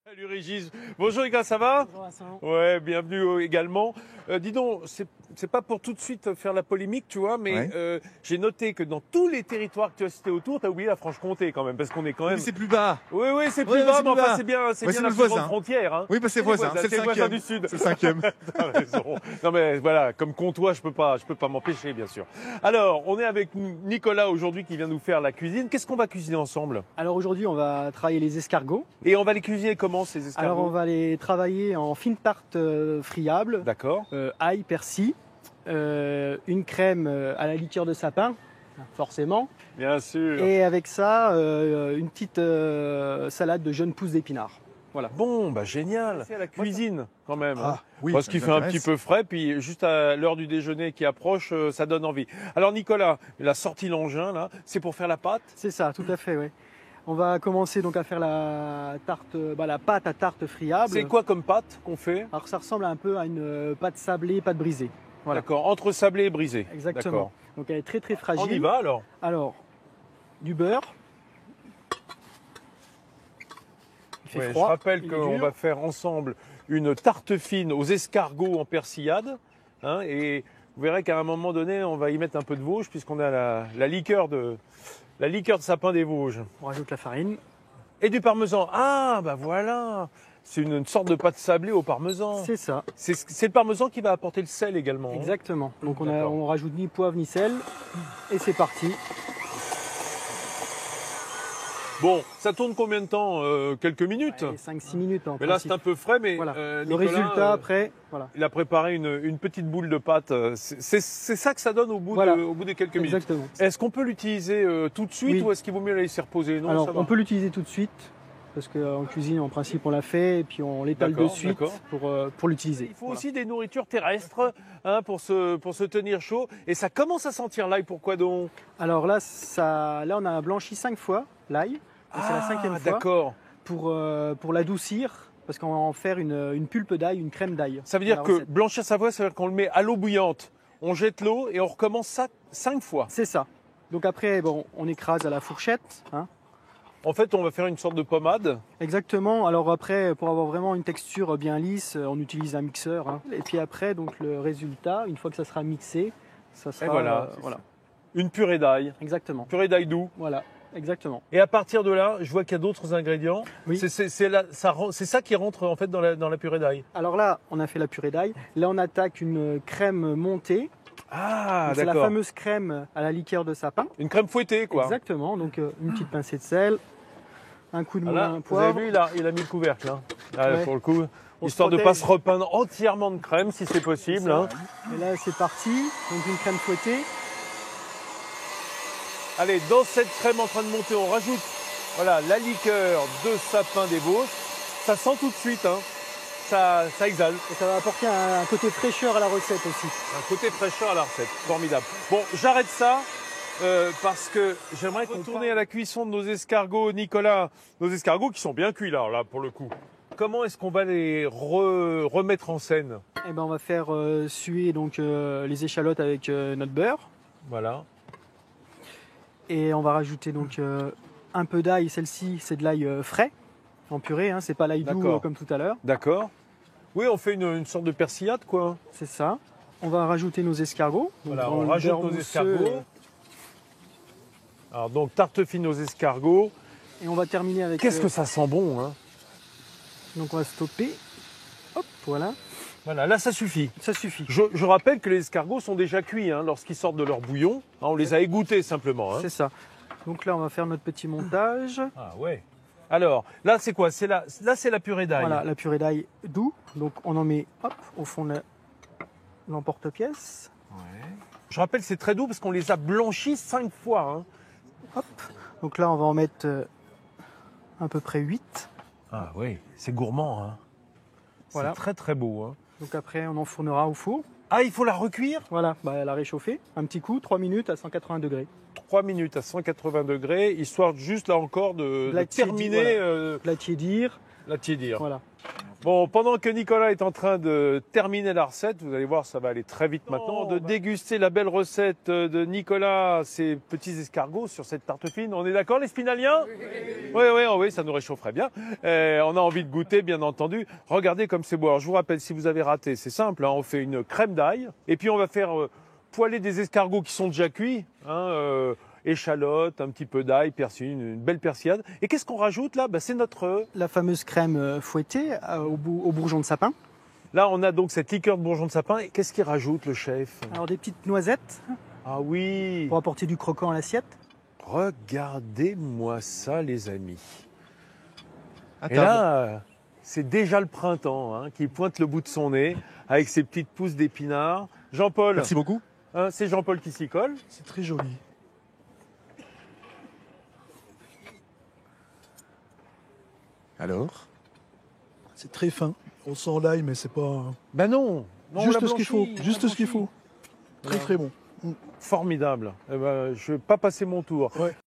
Salut Régis. Bonjour les gars, ça va? Bonjour Vincent. Ouais, bienvenue également. Dis donc, c'est pas pour tout de suite faire la polémique, tu vois, mais j'ai noté que dans tous les territoires que tu as cités autour, tu as oublié la Franche-Comté quand même, parce qu'on est quand même. Oui, c'est plus bas. Oui, c'est plus Ouais, bas, c'est mais plus enfin bas. c'est bien Ouais, la c'est notre plus grande voisin. frontière. Hein. Oui, bah c'est voisin, c'est le voisin du cinquième. Sud. C'est le cinquième. T'as raison. Non mais voilà, comme comtois, je peux pas m'empêcher, bien sûr. Alors, on est avec Nicolas aujourd'hui qui vient nous faire la cuisine. Qu'est-ce qu'on va cuisiner ensemble? Alors aujourd'hui, on va travailler les escargots. Et on va les cuisiner comment ces escargots? Alors on va les travailler en fine tarte friable, D'accord. ail, persil, une crème à la liqueur de sapin, forcément. Bien sûr. Et avec ça, une petite salade de jeunes pousses d'épinards. Voilà. Bon, bah génial. C'est à la cuisine quand même. Hein. Oui, Parce qu'il fait un m'intéresse. petit peu frais, puis juste à l'heure du déjeuner qui approche, ça donne envie. Alors Nicolas, la sortie l'engin là, c'est pour faire la pâte. C'est ça, tout à fait, oui. On va commencer donc à faire la pâte à tarte friable. C'est quoi comme pâte qu'on fait? Alors ça ressemble un peu à une pâte sablée, pâte brisée. Voilà. D'accord, entre sablé et brisé. Exactement. D'accord. Donc elle est très très fragile. On y va alors. Alors, du beurre. Il fait Ouais, froid. je rappelle il est qu'on dur. va faire ensemble une tarte fine aux escargots en persillade. Hein, et vous verrez qu'à un moment donné, on va y mettre un peu de Vosges, puisqu'on a la liqueur de sapin des Vosges. On rajoute la farine. Et du parmesan. Ah, bah voilà. C'est une sorte de pâte sablée au parmesan. C'est ça, C'est le parmesan qui va apporter le sel également. Hein. exactement. Donc D'accord. on rajoute ni poivre ni sel. Et c'est parti. Bon, ça tourne combien de temps? Quelques minutes. 5-6 minutes en Mais là, principe. c'est un peu frais, mais Voilà. Le Nicolas, résultat après, voilà. il a préparé une petite boule de pâte. C'est ça que ça donne au bout, Voilà. au bout de quelques minutes. Exactement. Est-ce qu'on peut l'utiliser tout de suite Oui. ou est-ce qu'il vaut mieux la laisser reposer? Non, Alors ça va. on peut l'utiliser tout de suite. Parce qu'en cuisine, en principe, on l'a fait et puis on l'étale de D'accord, suite d'accord. pour l'utiliser. Il faut Voilà. aussi des nourritures terrestres hein, pour se tenir chaud. Et ça commence à sentir l'ail. Pourquoi donc? Alors là, on a blanchi 5 fois l'ail. Donc c'est la 5e fois. D'accord. Pour l'adoucir, parce qu'on va en faire une pulpe d'ail, une crème d'ail. Ça veut dire dans la que recette. blanchir sa voix, ça veut dire qu'on le met à l'eau bouillante. On jette l'eau et on recommence ça 5 fois. C'est ça. Donc après, bon, on écrase à la fourchette. Hein. En fait, on va faire une sorte de pommade. Exactement. Alors après, pour avoir vraiment une texture bien lisse, on utilise un mixeur. Hein. Et puis après, donc le résultat, une fois que ça sera mixé, ça sera. Et voilà. Voilà. Une purée d'ail. Exactement. Purée d'ail doux. Voilà. Exactement. Et à partir de là, je vois qu'il y a d'autres ingrédients. Oui. C'est ça qui rentre en fait dans la purée d'ail. Alors là, on a fait la purée d'ail. Là, on attaque une crème montée. Ah, Donc, c'est la d'accord. fameuse crème à la liqueur de sapin. Une crème fouettée, quoi. Exactement. Donc une petite pincée de sel, un coup de Ah là, moulin à vous avez poivre. vu, il a mis le couvercle. Hein. Là, Ouais. pour le coup, On histoire se de ne pas protège. se repeindre entièrement de crème, si c'est possible. Hein. Et là, c'est parti. Donc une crème fouettée. Allez, dans cette crème en train de monter, on rajoute voilà, la liqueur de sapin des Vosges. Ça sent tout de suite, hein. Ça exhale. Et ça va apporter un côté fraîcheur à la recette aussi. Un côté fraîcheur à la recette. Formidable. Bon, j'arrête ça parce que j'aimerais qu'on tourne à la cuisson de nos escargots, Nicolas. Nos escargots qui sont bien cuits là pour le coup. Comment est-ce qu'on va les remettre en scène? Et ben, on va faire suer donc les échalotes avec notre beurre. Voilà. Et on va rajouter donc un peu d'ail. Celle-ci, c'est de l'ail frais en purée. Hein. C'est pas l'ail doux D'accord. comme tout à l'heure. D'accord. Oui, on fait une sorte de persillade, quoi. C'est ça. On va rajouter nos escargots. Donc, Voilà, dans on le rajoute beurre nos mousseux, escargots. Alors donc tarte fine aux escargots. Et on va terminer avec. Qu'est-ce que ça sent bon, hein? Donc on va stopper. Hop, voilà. Voilà, là ça suffit. Ça suffit. Je rappelle que les escargots sont déjà cuits hein, lorsqu'ils sortent de leur bouillon. Hein, on les a égouttés simplement. Hein. C'est ça. Donc là, on va faire notre petit montage. Ah ouais. Alors, là c'est quoi? Là c'est la purée d'ail. Voilà, la purée d'ail doux. Donc on en met hop, au fond de l'emporte-pièce. Ouais. Je rappelle c'est très doux parce qu'on les a blanchis 5 fois. Hein. Hop. Donc là, on va en mettre à peu près 8. Ah oui, c'est gourmand. Hein. Voilà. C'est très très beau. Hein. Donc après, on enfournera au four. Ah, il faut la recuire? Voilà, elle a réchauffé. Un petit coup, 3 minutes à 180 degrés. 3 minutes à 180 degrés, histoire juste là encore de La terminer La tiédir. la tiédir. Voilà. Bon, pendant que Nicolas est en train de terminer la recette, vous allez voir, ça va aller très vite maintenant, de déguster la belle recette de Nicolas, ses petits escargots sur cette tarte fine. On est d'accord, les spinaliens? Oui, ça nous réchaufferait bien. On a envie de goûter, bien entendu. Regardez comme c'est beau. Alors, je vous rappelle, si vous avez raté, c'est simple, hein, on fait une crème d'ail, et puis on va faire poêler des escargots qui sont déjà cuits, hein, échalotes, un petit peu d'ail, persil, une belle persillade. Et qu'est-ce qu'on rajoute là? C'est notre... La fameuse crème fouettée au bourgeon de sapin. Là, on a donc cette liqueur de bourgeon de sapin. Et qu'est-ce qu'il rajoute, le chef? Alors des petites noisettes Ah oui! pour apporter du croquant à l'assiette. Regardez-moi ça, les amis. À Et table. là, c'est déjà le printemps hein, qui pointe le bout de son nez avec ses petites pousses d'épinards. Jean-Paul, Merci beaucoup. hein, c'est Jean-Paul qui s'y colle. C'est très joli. Alors? C'est très fin. On sent l'ail, mais c'est pas Ben non, on juste l'a ce qu'il faut. blanchi, on Juste l'a ce qu'il blanchi. faut. Très très bon. Formidable. Je vais pas passer mon tour. Ouais.